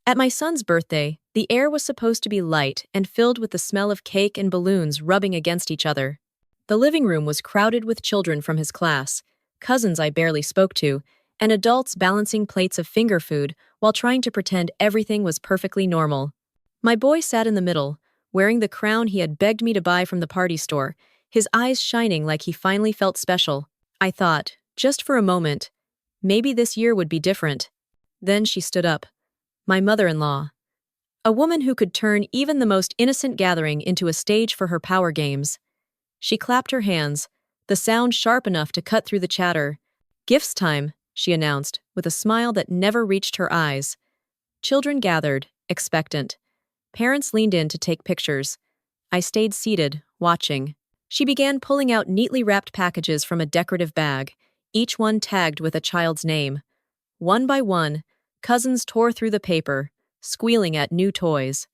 At my son's birthday, the air was supposed to be light and filled with the smell of cake and balloons rubbing against each other. The living room was crowded with children from his class, cousins I barely spoke to, and adults balancing plates of finger food while trying to pretend everything was perfectly normal. My boy sat in the middle, wearing the crown he had begged me to buy from the party store, his eyes shining like he finally felt special. I thought, just for a moment, maybe this year would be different. Then she stood up. My mother-in-law. A woman who could turn even the most innocent gathering into a stage for her power games. She clapped her hands, the sound sharp enough to cut through the chatter. "Gifts time," she announced, with a smile that never reached her eyes. Children gathered, expectant. Parents leaned in to take pictures. I stayed seated, watching. She began pulling out neatly wrapped packages from a decorative bag, each one tagged with a child's name. One by one, cousins tore through the paper, squealing at new toys.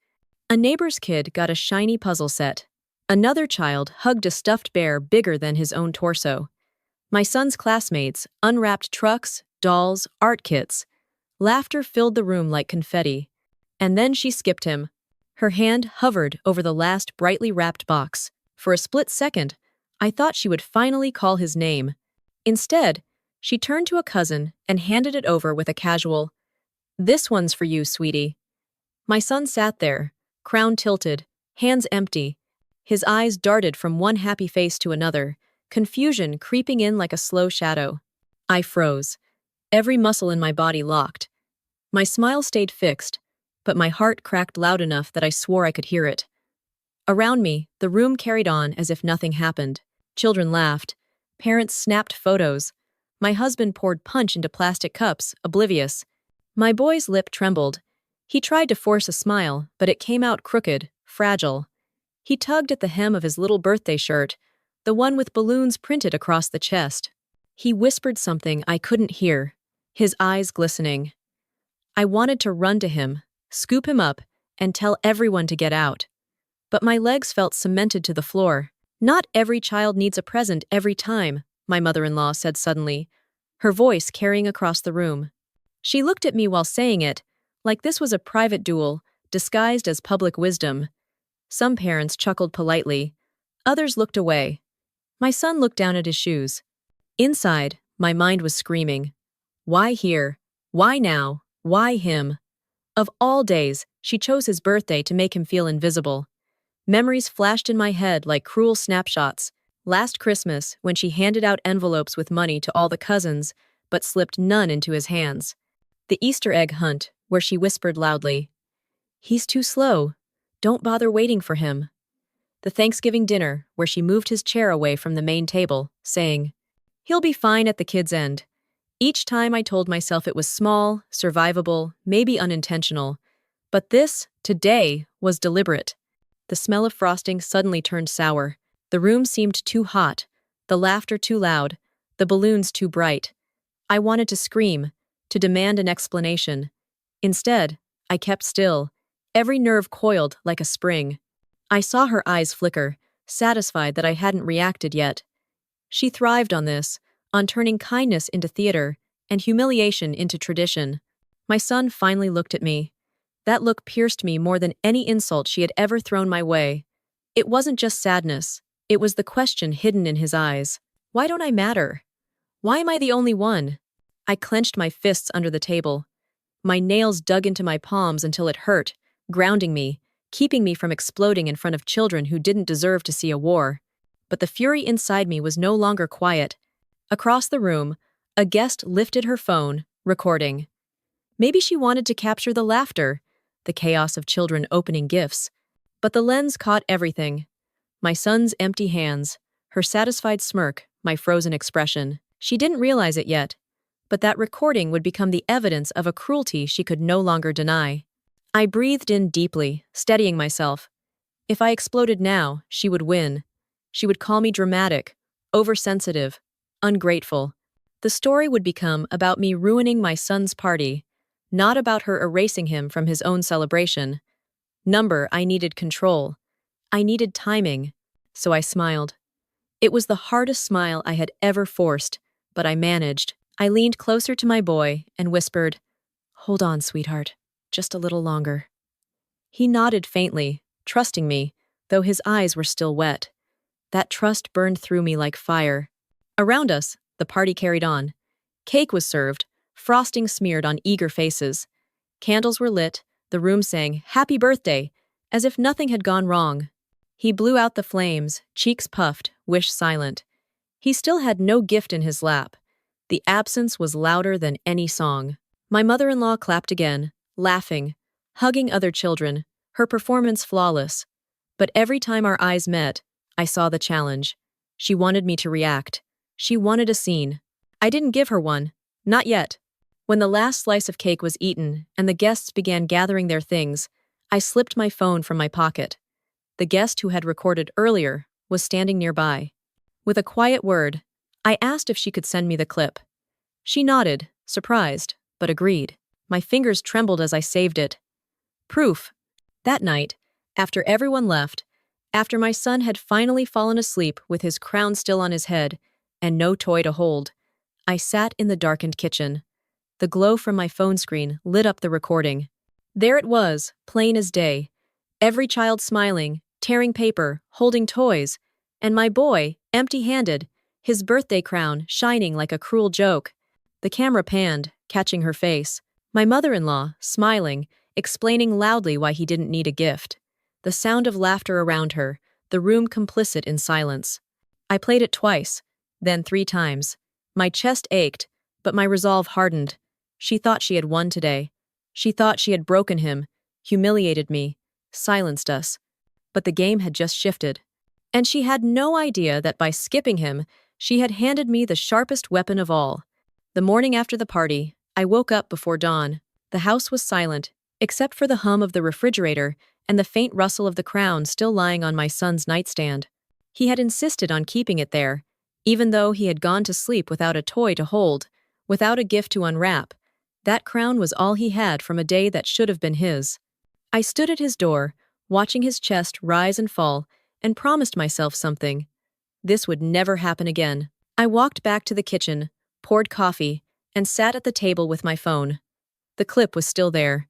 A neighbor's kid got a shiny puzzle set. Another child hugged a stuffed bear bigger than his own torso. My son's classmates unwrapped trucks, dolls, art kits. Laughter filled the room like confetti. And then she skipped him. Her hand hovered over the last brightly wrapped box. For a split second, I thought she would finally call his name. Instead, she turned to a cousin and handed it over with a casual, "This one's for you, sweetie." My son sat there, crown tilted, hands empty. His eyes darted from one happy face to another, confusion creeping in like a slow shadow. I froze, every muscle in my body locked. My smile stayed fixed, but my heart cracked loud enough that I swore I could hear it. Around me, the room carried on as if nothing happened. Children laughed. Parents snapped photos. My husband poured punch into plastic cups, oblivious. My boy's lip trembled. He tried to force a smile, but it came out crooked, fragile. He tugged at the hem of his little birthday shirt, the one with balloons printed across the chest. He whispered something I couldn't hear, his eyes glistening. I wanted to run to him, scoop him up, and tell everyone to get out. But my legs felt cemented to the floor. "Not every child needs a present every time," my mother-in-law said suddenly, her voice carrying across the room. She looked at me while saying it, like this was a private duel, disguised as public wisdom. Some parents chuckled politely. Others looked away. My son looked down at his shoes. Inside, my mind was screaming. Why here? Why now? Why him? Of all days, she chose his birthday to make him feel invisible. Memories flashed in my head like cruel snapshots. Last Christmas, when she handed out envelopes with money to all the cousins, but slipped none into his hands. The Easter egg hunt, where she whispered loudly, "He's too slow. Don't bother waiting for him." The Thanksgiving dinner, where she moved his chair away from the main table, saying, "He'll be fine at the kid's end." Each time I told myself it was small, survivable, maybe unintentional. But this, today, was deliberate. The smell of frosting suddenly turned sour. The room seemed too hot, the laughter too loud, the balloons too bright. I wanted to scream, to demand an explanation. Instead, I kept still, every nerve coiled like a spring. I saw her eyes flicker, satisfied that I hadn't reacted yet. She thrived on this, on turning kindness into theater and humiliation into tradition. My son finally looked at me. That look pierced me more than any insult she had ever thrown my way. It wasn't just sadness. It was the question hidden in his eyes. Why don't I matter? Why am I the only one? I clenched my fists under the table. My nails dug into my palms until it hurt, grounding me, keeping me from exploding in front of children who didn't deserve to see a war. But the fury inside me was no longer quiet. Across the room, a guest lifted her phone, recording. Maybe she wanted to capture the laughter, the chaos of children opening gifts. But the lens caught everything. My son's empty hands, her satisfied smirk, my frozen expression. She didn't realize it yet, but that recording would become the evidence of a cruelty she could no longer deny. I breathed in deeply, steadying myself. If I exploded now, she would win. She would call me dramatic, oversensitive, ungrateful. The story would become about me ruining my son's party, not about her erasing him from his own celebration. I needed control. I needed timing. So I smiled. It was the hardest smile I had ever forced, but I managed. I leaned closer to my boy and whispered, "Hold on, sweetheart. Just a little longer." He nodded faintly, trusting me, though his eyes were still wet. That trust burned through me like fire. Around us, the party carried on. Cake was served, frosting smeared on eager faces. Candles were lit, the room sang, "Happy birthday," as if nothing had gone wrong. He blew out the flames, cheeks puffed, wish silent. He still had no gift in his lap. The absence was louder than any song. My mother-in-law clapped again, laughing, hugging other children, her performance flawless. But every time our eyes met, I saw the challenge. She wanted me to react. She wanted a scene. I didn't give her one. Not yet. When the last slice of cake was eaten and the guests began gathering their things, I slipped my phone from my pocket. The guest who had recorded earlier was standing nearby. With a quiet word, I asked if she could send me the clip. She nodded, surprised, but agreed. My fingers trembled as I saved it. Proof. That night, after everyone left, after my son had finally fallen asleep with his crown still on his head and no toy to hold, I sat in the darkened kitchen. The glow from my phone screen lit up the recording. There it was, plain as day. Every child smiling, tearing paper, holding toys, and my boy, empty-handed, his birthday crown shining like a cruel joke. The camera panned, catching her face. My mother-in-law, smiling, explaining loudly why he didn't need a gift. The sound of laughter around her, the room complicit in silence. I played it twice, then 3 times. My chest ached, but my resolve hardened. She thought she had won today. She thought she had broken him, humiliated me, silenced us. But the game had just shifted. And she had no idea that by skipping him, she had handed me the sharpest weapon of all. The morning after the party, I woke up before dawn. The house was silent, except for the hum of the refrigerator and the faint rustle of the crown still lying on my son's nightstand. He had insisted on keeping it there, even though he had gone to sleep without a toy to hold, without a gift to unwrap. That crown was all he had from a day that should have been his. I stood at his door, watching his chest rise and fall, and promised myself something. This would never happen again. I walked back to the kitchen, poured coffee, and sat at the table with my phone. The clip was still there.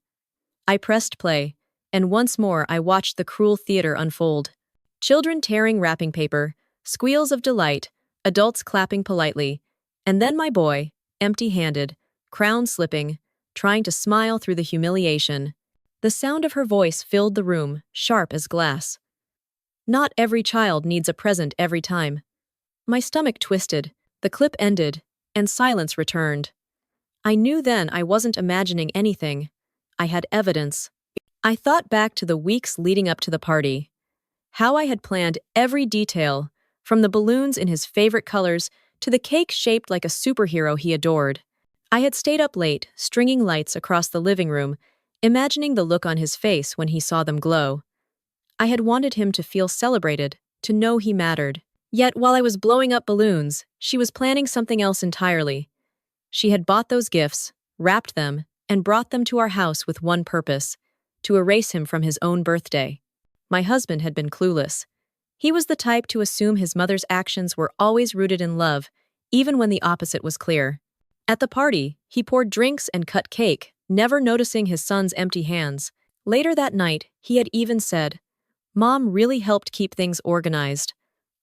I pressed play, and once more I watched the cruel theater unfold. Children tearing wrapping paper, squeals of delight, adults clapping politely, and then my boy, empty-handed, crown slipping, trying to smile through the humiliation. The sound of her voice filled the room, sharp as glass. Not every child needs a present every time. My stomach twisted, the clip ended, and silence returned. I knew then I wasn't imagining anything. I had evidence. I thought back to the weeks leading up to the party. How I had planned every detail, from the balloons in his favorite colors to the cake shaped like a superhero he adored. I had stayed up late, stringing lights across the living room, imagining the look on his face when he saw them glow. I had wanted him to feel celebrated, to know he mattered. Yet while I was blowing up balloons, she was planning something else entirely. She had bought those gifts, wrapped them, and brought them to our house with one purpose: to erase him from his own birthday. My husband had been clueless. He was the type to assume his mother's actions were always rooted in love, even when the opposite was clear. At the party, he poured drinks and cut cake, never noticing his son's empty hands. Later that night, he had even said, "Mom really helped keep things organized."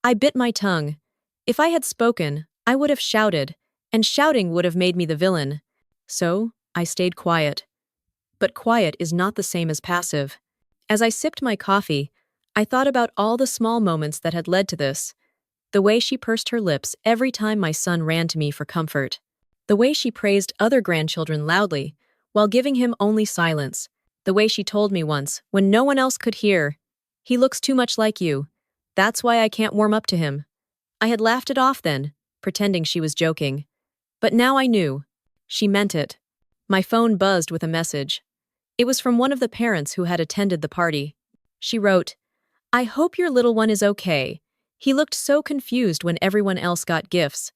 I bit my tongue. If I had spoken, I would have shouted, and shouting would have made me the villain. So, I stayed quiet. But quiet is not the same as passive. As I sipped my coffee, I thought about all the small moments that had led to this. The way she pursed her lips every time my son ran to me for comfort. The way she praised other grandchildren loudly, while giving him only silence. The way she told me once, when no one else could hear, "He looks too much like you. That's why I can't warm up to him." I had laughed it off then, pretending she was joking. But now I knew. She meant it. My phone buzzed with a message. It was from one of the parents who had attended the party. She wrote, "I hope your little one is okay. He looked so confused when everyone else got gifts.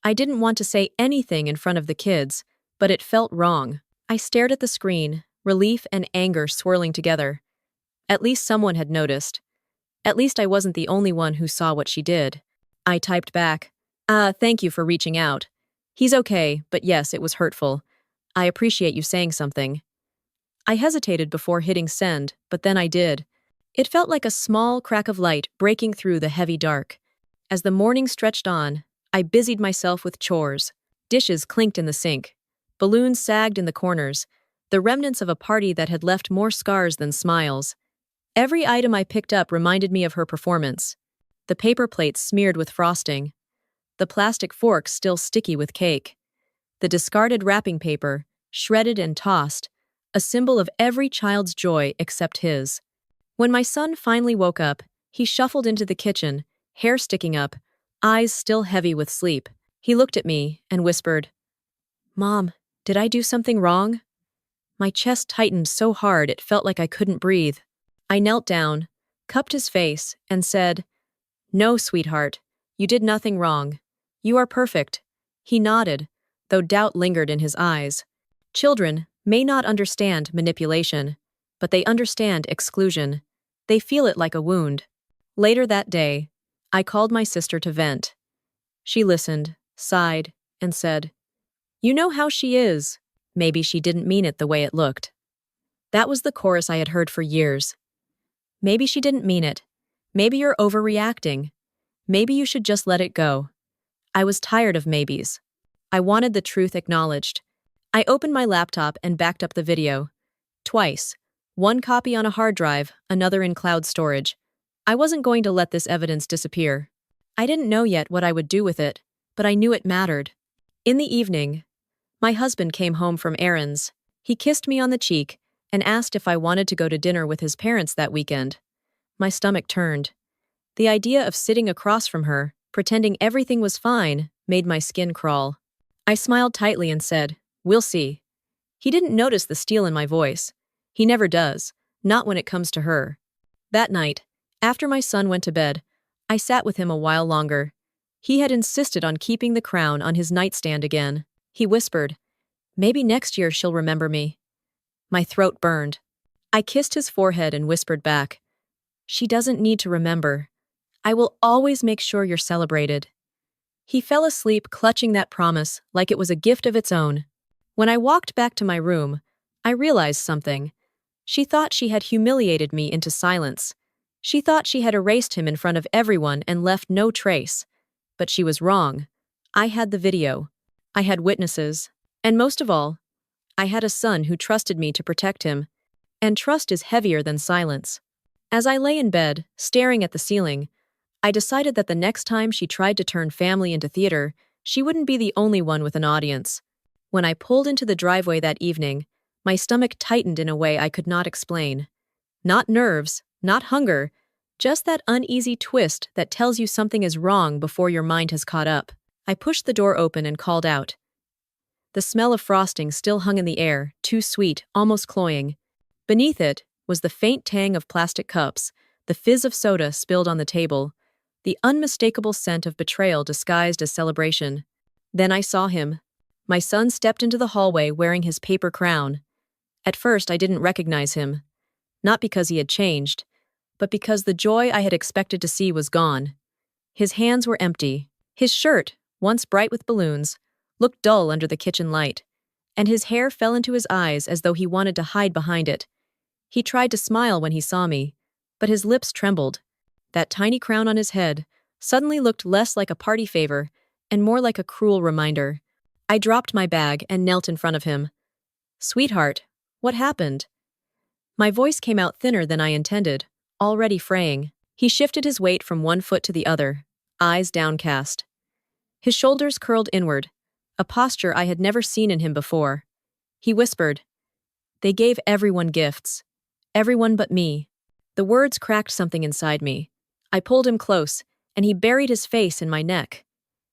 I didn't want to say anything in front of the kids, but it felt wrong." I stared at the screen, relief and anger swirling together. At least someone had noticed. At least I wasn't the only one who saw what she did. I typed back, "Thank you for reaching out. He's okay, but yes, it was hurtful. I appreciate you saying something." I hesitated before hitting send, but then I did. It felt like a small crack of light breaking through the heavy dark. As the morning stretched on, I busied myself with chores. Dishes clinked in the sink. Balloons sagged in the corners, the remnants of a party that had left more scars than smiles. Every item I picked up reminded me of her performance. The paper plates smeared with frosting. The plastic forks still sticky with cake. The discarded wrapping paper, shredded and tossed, a symbol of every child's joy except his. When my son finally woke up, he shuffled into the kitchen, hair sticking up, eyes still heavy with sleep. He looked at me and whispered, "Mom, did I do something wrong?" My chest tightened so hard it felt like I couldn't breathe. I knelt down, cupped his face, and said, "No, sweetheart, you did nothing wrong. You are perfect." He nodded, though doubt lingered in his eyes. Children may not understand manipulation, but they understand exclusion. They feel it like a wound. Later that day, I called my sister to vent. She listened, sighed, and said, "You know how she is." Maybe she didn't mean it the way it looked. That was the chorus I had heard for years. Maybe she didn't mean it. Maybe you're overreacting. Maybe you should just let it go. I was tired of maybes. I wanted the truth acknowledged. I opened my laptop and backed up the video. Twice. One copy on a hard drive, another in cloud storage. I wasn't going to let this evidence disappear. I didn't know yet what I would do with it, but I knew it mattered. In the evening, my husband came home from errands. He kissed me on the cheek and asked if I wanted to go to dinner with his parents that weekend. My stomach turned. The idea of sitting across from her, pretending everything was fine, made my skin crawl. I smiled tightly and said, "We'll see." He didn't notice the steel in my voice. He never does, not when it comes to her. That night, after my son went to bed, I sat with him a while longer. He had insisted on keeping the crown on his nightstand again. He whispered, "Maybe next year she'll remember me." My throat burned. I kissed his forehead and whispered back, "She doesn't need to remember. I will always make sure you're celebrated." He fell asleep clutching that promise like it was a gift of its own. When I walked back to my room, I realized something. She thought she had humiliated me into silence. She thought she had erased him in front of everyone and left no trace. But she was wrong. I had the video. I had witnesses. And most of all, I had a son who trusted me to protect him. And trust is heavier than silence. As I lay in bed, staring at the ceiling, I decided that the next time she tried to turn family into theater, she wouldn't be the only one with an audience. When I pulled into the driveway that evening, my stomach tightened in a way I could not explain. Not nerves, not hunger, just that uneasy twist that tells you something is wrong before your mind has caught up. I pushed the door open and called out. The smell of frosting still hung in the air, too sweet, almost cloying. Beneath it was the faint tang of plastic cups, the fizz of soda spilled on the table, the unmistakable scent of betrayal disguised as celebration. Then I saw him. My son stepped into the hallway wearing his paper crown. At first, I didn't recognize him. Not because he had changed, but because the joy I had expected to see was gone. His hands were empty. His shirt, once bright with balloons, looked dull under the kitchen light, and his hair fell into his eyes as though he wanted to hide behind it. He tried to smile when he saw me, but his lips trembled. That tiny crown on his head suddenly looked less like a party favor and more like a cruel reminder. I dropped my bag and knelt in front of him. "Sweetheart, what happened?" My voice came out thinner than I intended, already fraying. He shifted his weight from one foot to the other, eyes downcast. His shoulders curled inward, a posture I had never seen in him before. He whispered, "They gave everyone gifts. Everyone but me." The words cracked something inside me. I pulled him close, and he buried his face in my neck.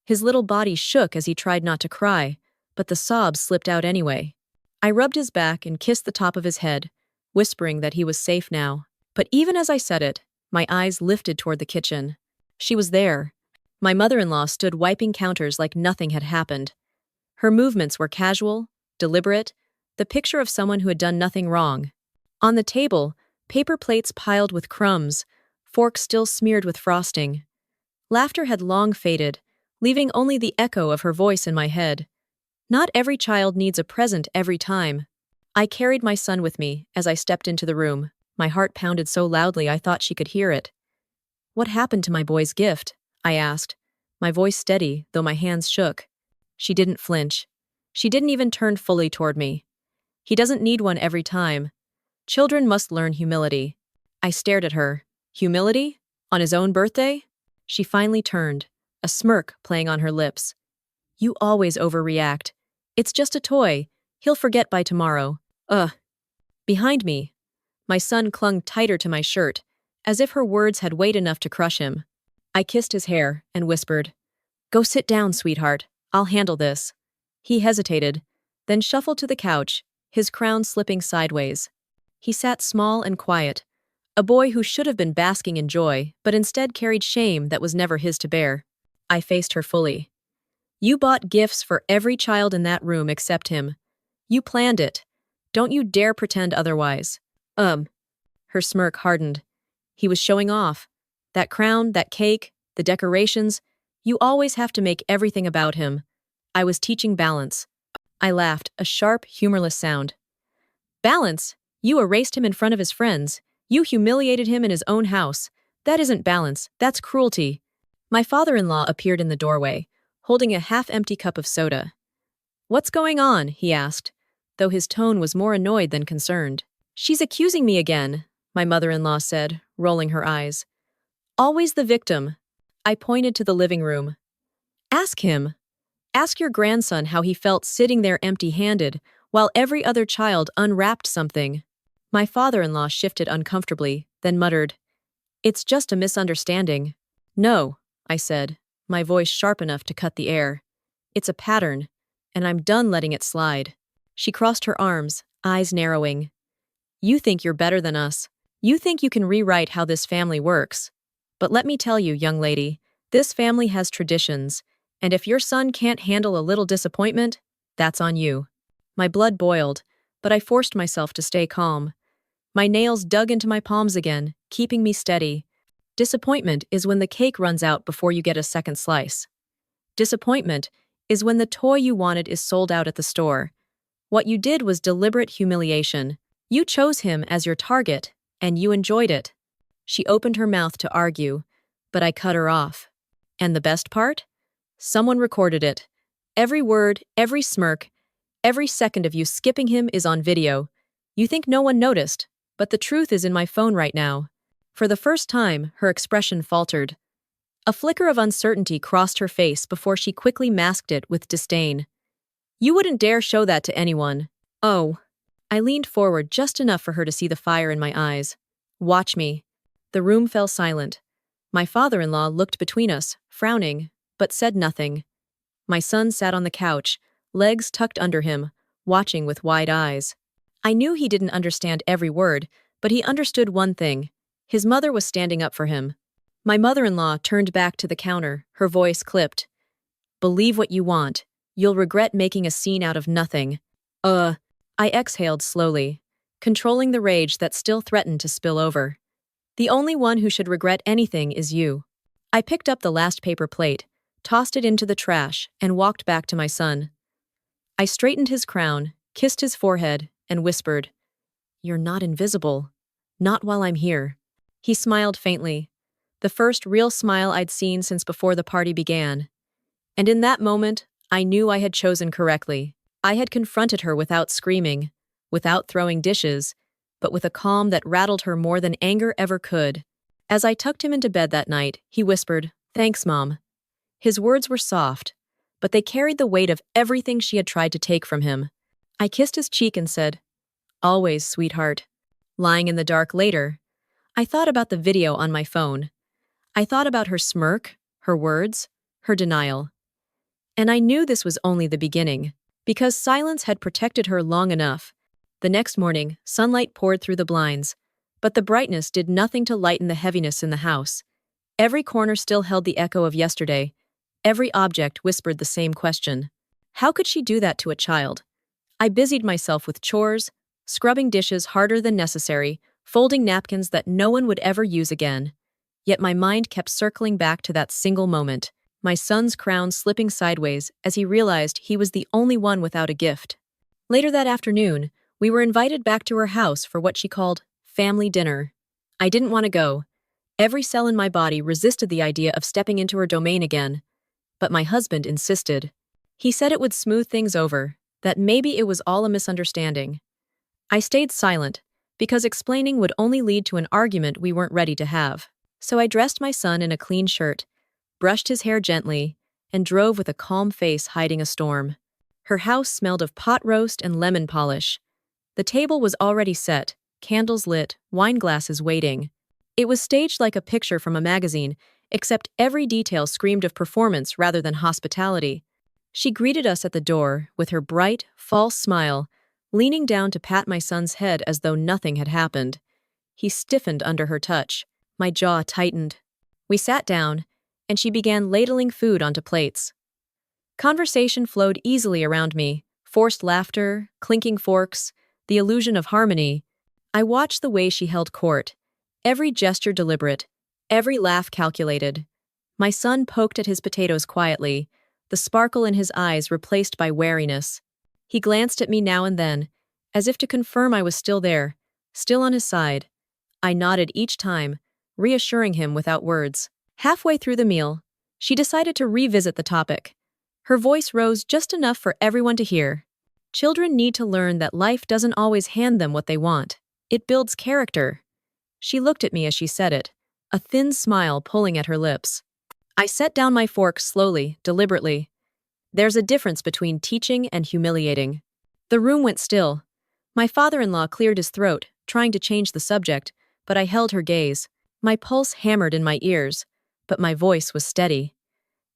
His little body shook as he tried not to cry, but the sobs slipped out anyway. I rubbed his back and kissed the top of his head, whispering that he was safe now. But even as I said it, my eyes lifted toward the kitchen. She was there. My mother-in-law stood wiping counters like nothing had happened. Her movements were casual, deliberate, the picture of someone who had done nothing wrong. On the table, paper plates piled with crumbs, forks still smeared with frosting. Laughter had long faded, leaving only the echo of her voice in my head. Not every child needs a present every time. I carried my son with me as I stepped into the room. My heart pounded so loudly I thought she could hear it. "What happened to my boy's gift?" I asked, my voice steady, though my hands shook. She didn't flinch. She didn't even turn fully toward me. "He doesn't need one every time. Children must learn humility." I stared at her. Humility? On his own birthday? She finally turned, a smirk playing on her lips. "You always overreact. It's just a toy. He'll forget by tomorrow." Ugh. Behind me, my son clung tighter to my shirt, as if her words had weight enough to crush him. I kissed his hair and whispered, "Go sit down, sweetheart. I'll handle this." He hesitated, then shuffled to the couch, his crown slipping sideways. He sat small and quiet, a boy who should have been basking in joy, but instead carried shame that was never his to bear. I faced her fully. "You bought gifts for every child in that room except him. You planned it. Don't you dare pretend otherwise." Her smirk hardened. "He was showing off. That crown, that cake, the decorations. You always have to make everything about him." I was teaching balance. I laughed, a sharp, humorless sound. "Balance? You erased him in front of his friends. You humiliated him in his own house. That isn't balance, that's cruelty." My father-in-law appeared in the doorway, holding a half-empty cup of soda. "What's going on?" he asked, though his tone was more annoyed than concerned. "She's accusing me again," my mother-in-law said, rolling her eyes. "Always the victim." I pointed to the living room. "Ask him. Ask your grandson how he felt sitting there empty-handed while every other child unwrapped something." My father-in-law shifted uncomfortably, then muttered, "It's just a misunderstanding." "No," I said, my voice sharp enough to cut the air. "It's a pattern, and I'm done letting it slide." She crossed her arms, eyes narrowing. "You think you're better than us. You think you can rewrite how this family works. But let me tell you, young lady, this family has traditions, and if your son can't handle a little disappointment, that's on you." My blood boiled, but I forced myself to stay calm. My nails dug into my palms again, keeping me steady. Disappointment is when the cake runs out before you get a second slice. Disappointment is when the toy you wanted is sold out at the store. What you did was deliberate humiliation. You chose him as your target, and you enjoyed it. She opened her mouth to argue, but I cut her off. And the best part? Someone recorded it. Every word, every smirk, every second of you skipping him is on video. You think no one noticed, but the truth is in my phone right now. For the first time, her expression faltered. A flicker of uncertainty crossed her face before she quickly masked it with disdain. "You wouldn't dare show that to anyone." "Oh." I leaned forward just enough for her to see the fire in my eyes. "Watch me." The room fell silent. My father-in-law looked between us, frowning, but said nothing. My son sat on the couch, legs tucked under him, watching with wide eyes. I knew he didn't understand every word, but he understood one thing. His mother was standing up for him. My mother-in-law turned back to the counter, her voice clipped. "Believe what you want. You'll regret making a scene out of nothing." I exhaled slowly, controlling the rage that still threatened to spill over. "The only one who should regret anything is you." I picked up the last paper plate, tossed it into the trash, and walked back to my son. I straightened his crown, kissed his forehead, and whispered, "You're not invisible. Not while I'm here." He smiled faintly, the first real smile I'd seen since before the party began. And in that moment, I knew I had chosen correctly. I had confronted her without screaming, without throwing dishes, but with a calm that rattled her more than anger ever could. As I tucked him into bed that night, he whispered, "Thanks, Mom." His words were soft, but they carried the weight of everything she had tried to take from him. I kissed his cheek and said, "Always, sweetheart." Lying in the dark later, I thought about the video on my phone. I thought about her smirk, her words, her denial. And I knew this was only the beginning, because silence had protected her long enough. The next morning, sunlight poured through the blinds, but the brightness did nothing to lighten the heaviness in the house. Every corner still held the echo of yesterday. Every object whispered the same question. How could she do that to a child? I busied myself with chores, scrubbing dishes harder than necessary, folding napkins that no one would ever use again. Yet my mind kept circling back to that single moment, my son's crown slipping sideways as he realized he was the only one without a gift. Later that afternoon, We were invited back to her house for what she called family dinner. I didn't want to go. Every cell in my body resisted the idea of stepping into her domain again. But my husband insisted. He said it would smooth things over, that maybe it was all a misunderstanding. I stayed silent, because explaining would only lead to an argument we weren't ready to have. So I dressed my son in a clean shirt, brushed his hair gently, and drove with a calm face hiding a storm. Her house smelled of pot roast and lemon polish. The table was already set, candles lit, wine glasses waiting. It was staged like a picture from a magazine, except every detail screamed of performance rather than hospitality. She greeted us at the door with her bright, false smile, leaning down to pat my son's head as though nothing had happened. He stiffened under her touch. My jaw tightened. We sat down, and she began ladling food onto plates. Conversation flowed easily around me, forced laughter, clinking forks, the illusion of harmony. I watched the way she held court, every gesture deliberate, every laugh calculated. My son poked at his potatoes quietly, the sparkle in his eyes replaced by wariness. He glanced at me now and then, as if to confirm I was still there, still on his side. I nodded each time, reassuring him without words. Halfway through the meal, she decided to revisit the topic. Her voice rose just enough for everyone to hear. Children need to learn that life doesn't always hand them what they want. It builds character. She looked at me as she said it, a thin smile pulling at her lips. I set down my fork slowly, deliberately. There's a difference between teaching and humiliating. The room went still. My father-in-law cleared his throat, trying to change the subject, but I held her gaze. My pulse hammered in my ears, but my voice was steady.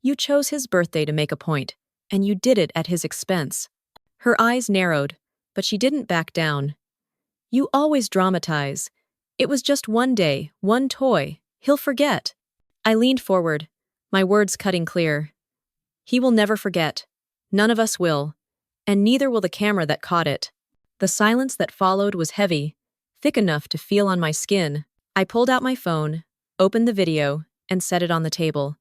You chose his birthday to make a point, and you did it at his expense. Her eyes narrowed, but she didn't back down. You always dramatize. It was just one day, one toy. He'll forget. I leaned forward, my words cutting clear. He will never forget. None of us will. And neither will the camera that caught it. The silence that followed was heavy, thick enough to feel on my skin. I pulled out my phone, opened the video, and set it on the table.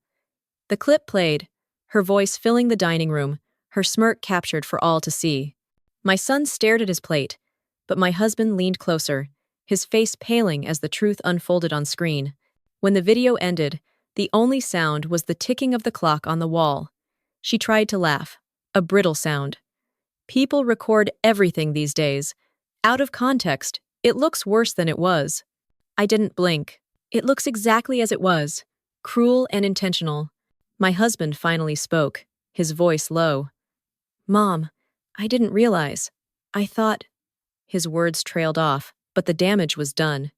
The clip played, her voice filling the dining room, her smirk captured for all to see. My son stared at his plate, but my husband leaned closer, his face paling as the truth unfolded on screen. When the video ended, the only sound was the ticking of the clock on the wall. She tried to laugh, a brittle sound. People record everything these days. Out of context, it looks worse than it was. I didn't blink. It looks exactly as it was, cruel and intentional. My husband finally spoke, his voice low. Mom, I didn't realize. I thought... His words trailed off, but the damage was done.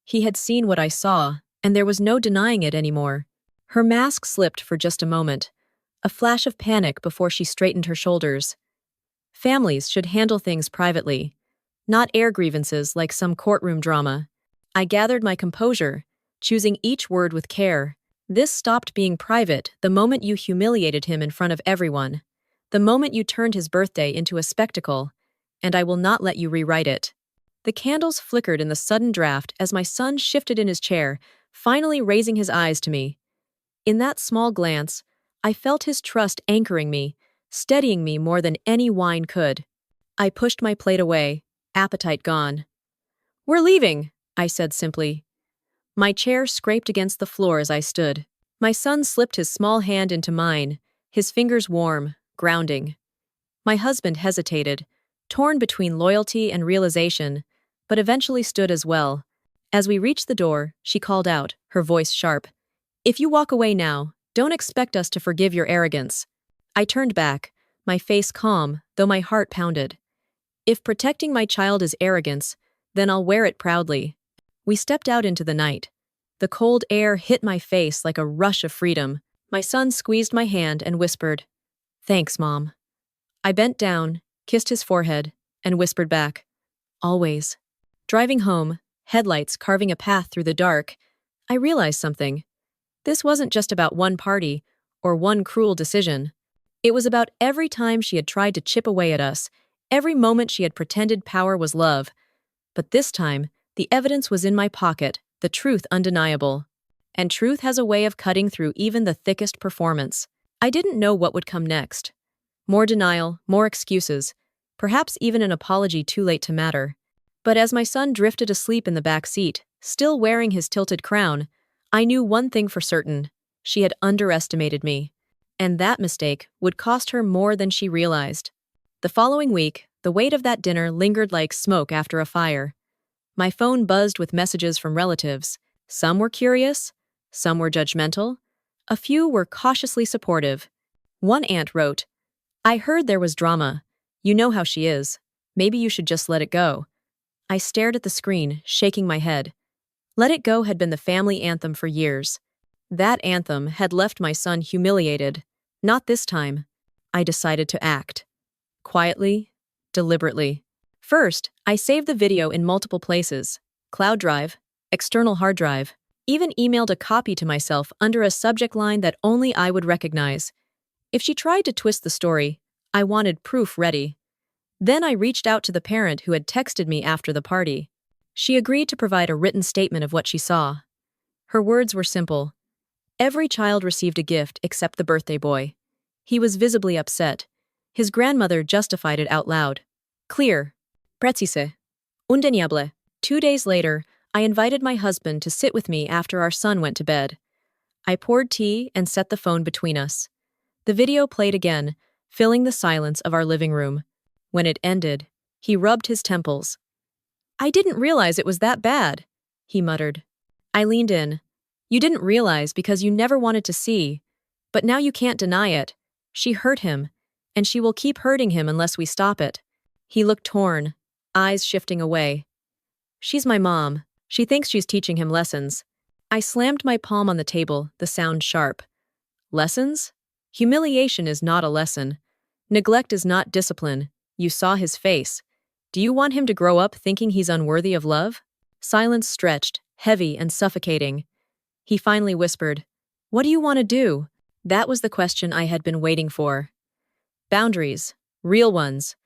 He had seen what I saw, and there was no denying it anymore. Her mask slipped for just a moment, a flash of panic before she straightened her shoulders. Families should handle things privately, not air grievances like some courtroom drama. I gathered my composure, choosing each word with care. This stopped being private the moment you humiliated him in front of everyone, the moment you turned his birthday into a spectacle, and I will not let you rewrite it. The candles flickered in the sudden draft as my son shifted in his chair, finally raising his eyes to me. In that small glance, I felt his trust anchoring me, steadying me more than any wine could. I pushed my plate away, appetite gone. We're leaving, I said simply. My chair scraped against the floor as I stood. My son slipped his small hand into mine, his fingers warm, grounding. My husband hesitated, torn between loyalty and realization, but eventually stood as well. As we reached the door, she called out, her voice sharp. If you walk away now, don't expect us to forgive your arrogance. I turned back, my face calm, though my heart pounded. If protecting my child is arrogance, then I'll wear it proudly. We stepped out into the night. The cold air hit my face like a rush of freedom. My son squeezed my hand and whispered, Thanks, Mom. I bent down, kissed his forehead, and whispered back, Always. Driving home, headlights carving a path through the dark, I realized something. This wasn't just about one party or one cruel decision. It was about every time she had tried to chip away at us, every moment she had pretended power was love. But this time, the evidence was in my pocket, the truth undeniable. And truth has a way of cutting through even the thickest performance. I didn't know what would come next. More denial, more excuses. perhaps even an apology too late to matter. But as my son drifted asleep in the back seat, still wearing his tilted crown, I knew one thing for certain: she had underestimated me. And that mistake would cost her more than she realized. The following week, the weight of that dinner lingered like smoke after a fire. My phone buzzed with messages from relatives. Some were curious, some were judgmental, a few were cautiously supportive. One aunt wrote, "I heard there was drama. You know how she is. Maybe you should just let it go." I stared at the screen, shaking my head. Let It Go had been the family anthem for years. That anthem had left my son humiliated. Not this time. I decided to act. Quietly, deliberately. First, I saved the video in multiple places: cloud drive, external hard drive, even emailed a copy to myself under a subject line that only I would recognize. If she tried to twist the story, I wanted proof ready. Then I reached out to the parent who had texted me after the party. She agreed to provide a written statement of what she saw. Her words were simple. Every child received a gift except the birthday boy. He was visibly upset. His grandmother justified it out loud. Clear. Precise. Undeniable. 2 days later, I invited my husband to sit with me after our son went to bed. I poured tea and set the phone between us. The video played again, filling the silence of our living room. When it ended, he rubbed his temples. "I didn't realize it was that bad," he muttered. I leaned in. "You didn't realize because you never wanted to see. But now you can't deny it. She hurt him, and she will keep hurting him unless we stop it." He looked torn, eyes shifting away. "She's my mom. She thinks she's teaching him lessons." I slammed my palm on the table, the sound sharp. Lessons? Humiliation is not a lesson. Neglect is not discipline. You saw his face. Do you want him to grow up thinking he's unworthy of love? Silence stretched, heavy and suffocating. He finally whispered, "What do you want to do?" That was the question I had been waiting for. Boundaries. Real ones.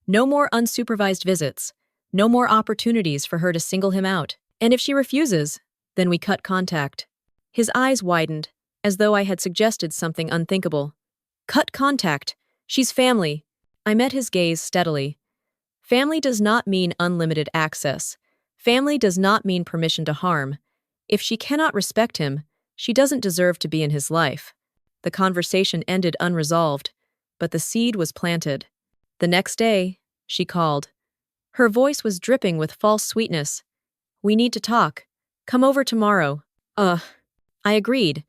No more unsupervised visits. No more opportunities for her to single him out. And if she refuses, then we cut contact. His eyes widened, as though I had suggested something unthinkable. Cut contact. She's family. I met his gaze steadily. Family does not mean unlimited access. Family does not mean permission to harm. If she cannot respect him, she doesn't deserve to be in his life. The conversation ended unresolved, but the seed was planted. The next day, she called. Her voice was dripping with false sweetness. "We need to talk. Come over tomorrow." I agreed,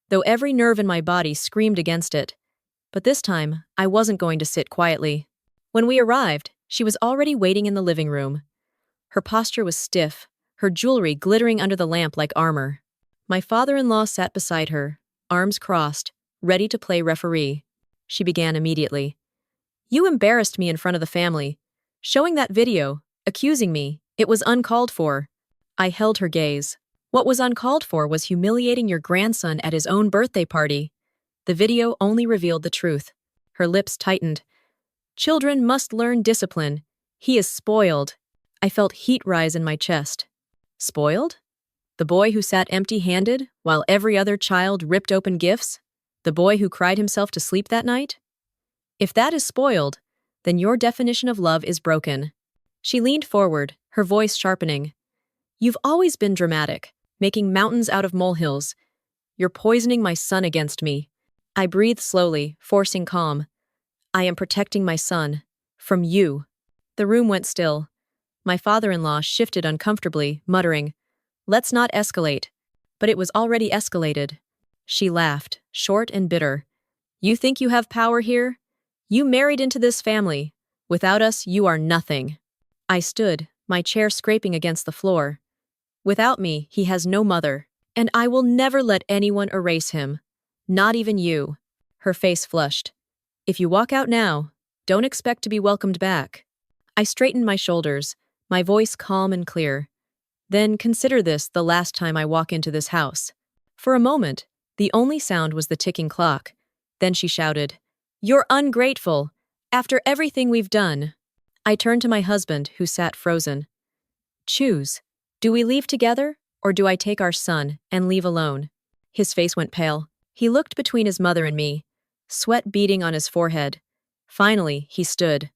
though every nerve in my body screamed against it. But this time, I wasn't going to sit quietly. When we arrived, she was already waiting in the living room. Her posture was stiff, her jewelry glittering under the lamp like armor. My father-in-law sat beside her, arms crossed, ready to play referee. She began immediately. "You embarrassed me in front of the family. Showing that video, accusing me, it was uncalled for." I held her gaze. "What was uncalled for was humiliating your grandson at his own birthday party." The video only revealed the truth. Her lips tightened. "Children must learn discipline. He is spoiled." I felt heat rise in my chest. Spoiled? The boy who sat empty-handed while every other child ripped open gifts? The boy who cried himself to sleep that night? If that is spoiled, then your definition of love is broken. She leaned forward, her voice sharpening. "You've always been dramatic, making mountains out of molehills. You're poisoning my son against me." I breathed slowly, forcing calm. "I am protecting my son. From you." The room went still. My father-in-law shifted uncomfortably, muttering, "Let's not escalate." But it was already escalated. She laughed, short and bitter. "You think you have power here? You married into this family. Without us, you are nothing." I stood, my chair scraping against the floor. "Without me, he has no mother. And I will never let anyone erase him. Not even you." Her face flushed. "If you walk out now, don't expect to be welcomed back." I straightened my shoulders, my voice calm and clear. "Then consider this the last time I walk into this house." For a moment, the only sound was the ticking clock. Then she shouted, "You're ungrateful! After everything we've done." I turned to my husband, who sat frozen. "Choose. Do we leave together, or do I take our son and leave alone?" His face went pale. He looked between his mother and me, sweat beading on his forehead. Finally, he stood.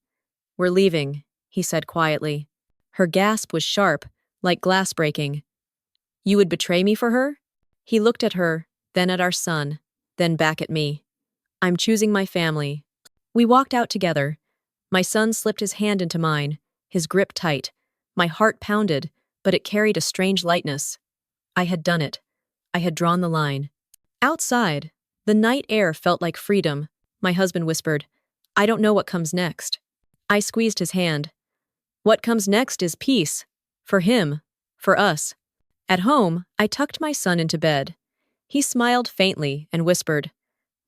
"We're leaving," he said quietly. Her gasp was sharp, like glass breaking. "You would betray me for her?" He looked at her, then at our son, then back at me. "I'm choosing my family." We walked out together. My son slipped his hand into mine, his grip tight. My heart pounded, but it carried a strange lightness. I had done it. I had drawn the line. Outside, the night air felt like freedom. My husband whispered, "I don't know what comes next." I squeezed his hand. "What comes next is peace. For him. For us." At home, I tucked my son into bed. He smiled faintly and whispered,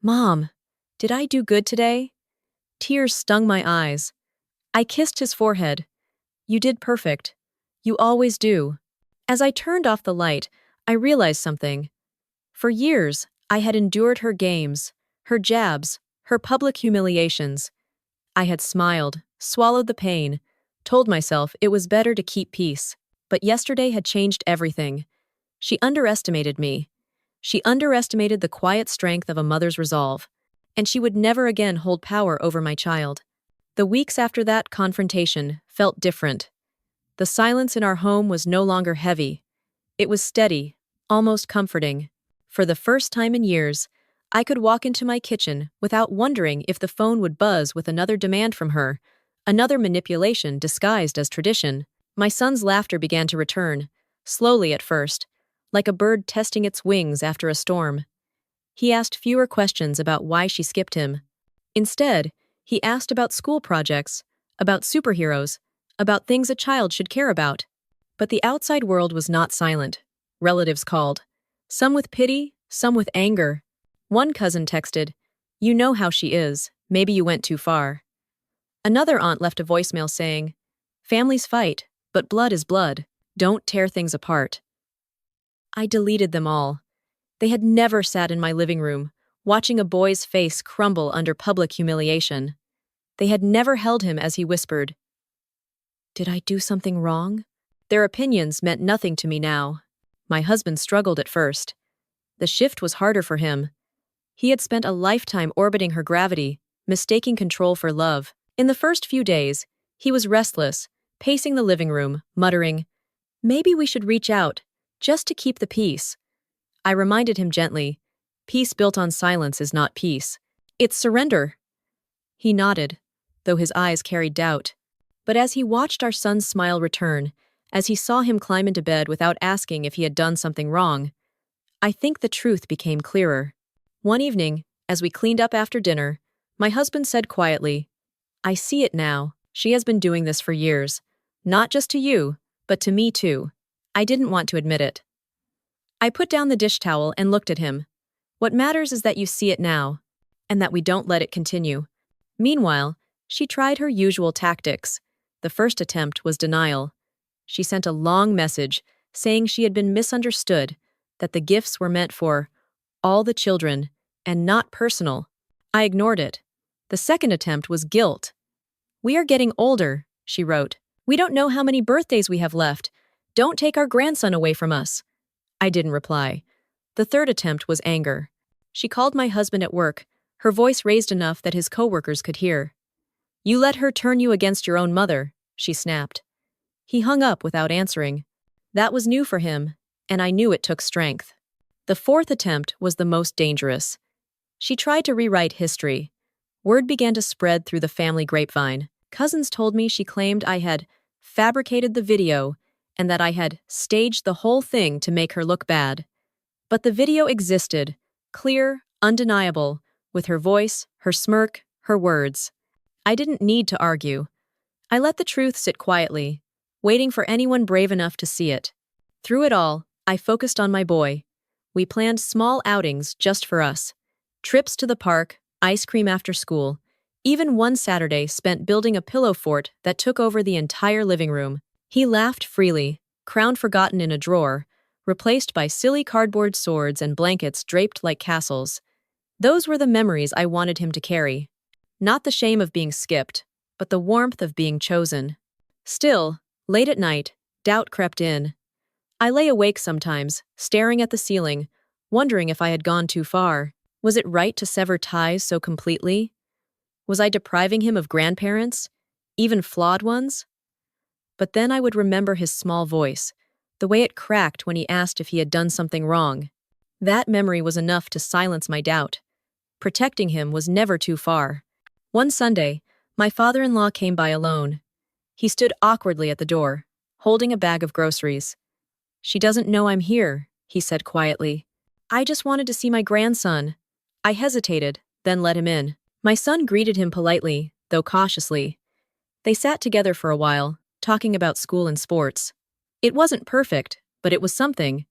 "Mom, did I do good today?" Tears stung my eyes. I kissed his forehead. "You did perfect. You always do." As I turned off the light, I realized something. For years, I had endured her games, her jabs, her public humiliations. I had smiled, swallowed the pain, told myself it was better to keep peace. But yesterday had changed everything. She underestimated me. She underestimated the quiet strength of a mother's resolve, and she would never again hold power over my child. The weeks after that confrontation felt different. The silence in our home was no longer heavy. It was steady, almost comforting. For the first time in years, I could walk into my kitchen without wondering if the phone would buzz with another demand from her, another manipulation disguised as tradition. My son's laughter began to return, slowly at first, like a bird testing its wings after a storm. He asked fewer questions about why she skipped him. Instead, he asked about school projects, about superheroes, about things a child should care about. But the outside world was not silent. Relatives called. Some with pity, some with anger. One cousin texted, "You know how she is, maybe you went too far." Another aunt left a voicemail saying, "Families fight, but blood is blood. Don't tear things apart." I deleted them all. They had never sat in my living room, watching a boy's face crumble under public humiliation. They had never held him as he whispered, "Did I do something wrong?" Their opinions meant nothing to me now. My husband struggled at first. The shift was harder for him. He had spent a lifetime orbiting her gravity, mistaking control for love. In the first few days, he was restless, pacing the living room, muttering, "Maybe we should reach out, just to keep the peace." I reminded him gently, "Peace built on silence is not peace. It's surrender." He nodded, though his eyes carried doubt. But as he watched our son's smile return, as he saw him climb into bed without asking if he had done something wrong, I think the truth became clearer. One evening, as we cleaned up after dinner, my husband said quietly, "I see it now. She has been doing this for years. Not just to you, but to me too." I didn't want to admit it. I put down the dish towel and looked at him. "What matters is that you see it now, and that we don't let it continue." Meanwhile, she tried her usual tactics. The first attempt was denial. She sent a long message saying she had been misunderstood, that the gifts were meant for all the children and not personal. I ignored it. The second attempt was guilt. "We are getting older," she wrote. "We don't know how many birthdays we have left. Don't take our grandson away from us." I didn't reply. The third attempt was anger. She called my husband at work, her voice raised enough that his coworkers could hear. "You let her turn you against your own mother," she snapped. He hung up without answering. That was new for him, and I knew it took strength. The fourth attempt was the most dangerous. She tried to rewrite history. Word began to spread through the family grapevine. Cousins told me she claimed I had fabricated the video and that I had staged the whole thing to make her look bad. But the video existed, clear, undeniable, with her voice, her smirk, her words. I didn't need to argue. I let the truth sit quietly, waiting for anyone brave enough to see it. Through it all, I focused on my boy. We planned small outings just for us. Trips to the park, ice cream after school, even one Saturday spent building a pillow fort that took over the entire living room. He laughed freely, crown forgotten in a drawer, replaced by silly cardboard swords and blankets draped like castles. Those were the memories I wanted him to carry. Not the shame of being skipped, but the warmth of being chosen. Still, late at night, doubt crept in. I lay awake sometimes, staring at the ceiling, wondering if I had gone too far. Was it right to sever ties so completely? Was I depriving him of grandparents? even flawed ones? But then I would remember his small voice, the way it cracked when he asked if he had done something wrong. That memory was enough to silence my doubt. Protecting him was never too far. One Sunday, my father-in-law came by alone. He stood awkwardly at the door, holding a bag of groceries. "She doesn't know I'm here," he said quietly. "I just wanted to see my grandson." I hesitated, then let him in. My son greeted him politely, though cautiously. They sat together for a while, talking about school and sports. It wasn't perfect, but it was something.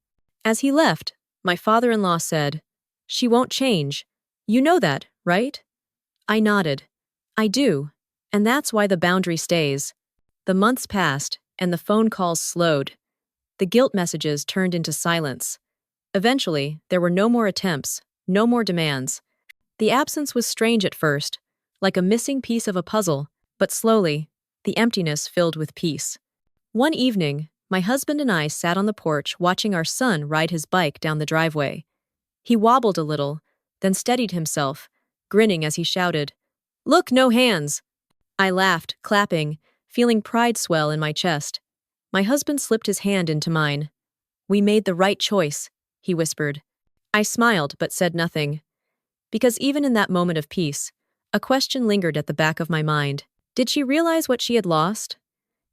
As he left, my father-in-law said, "She won't change. You know that, right?" I nodded. "I do, and that's why the boundary stays." The months passed, and the phone calls slowed. The guilt messages turned into silence. Eventually, there were no more attempts, no more demands. The absence was strange at first, like a missing piece of a puzzle, but slowly, the emptiness filled with peace. One evening, my husband and I sat on the porch watching our son ride his bike down the driveway. He wobbled a little, then steadied himself, grinning as he shouted, "Look, no hands!" I laughed, clapping, feeling pride swell in my chest. My husband slipped his hand into mine. "We made the right choice," he whispered. I smiled but said nothing. Because even in that moment of peace, a question lingered at the back of my mind. Did she realize what she had lost?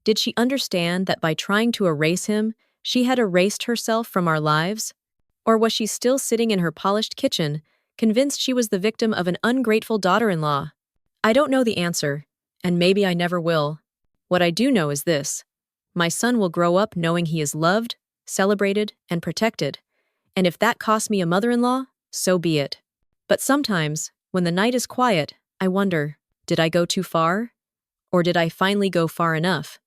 Did she understand that by trying to erase him, she had erased herself from our lives? Or was she still sitting in her polished kitchen, convinced she was the victim of an ungrateful daughter-in-law? I don't know the answer, and maybe I never will. What I do know is this: my son will grow up knowing he is loved, celebrated, and protected. And if that costs me a mother-in-law, so be it. But sometimes, when the night is quiet, I wonder, did I go too far? Or did I finally go far enough?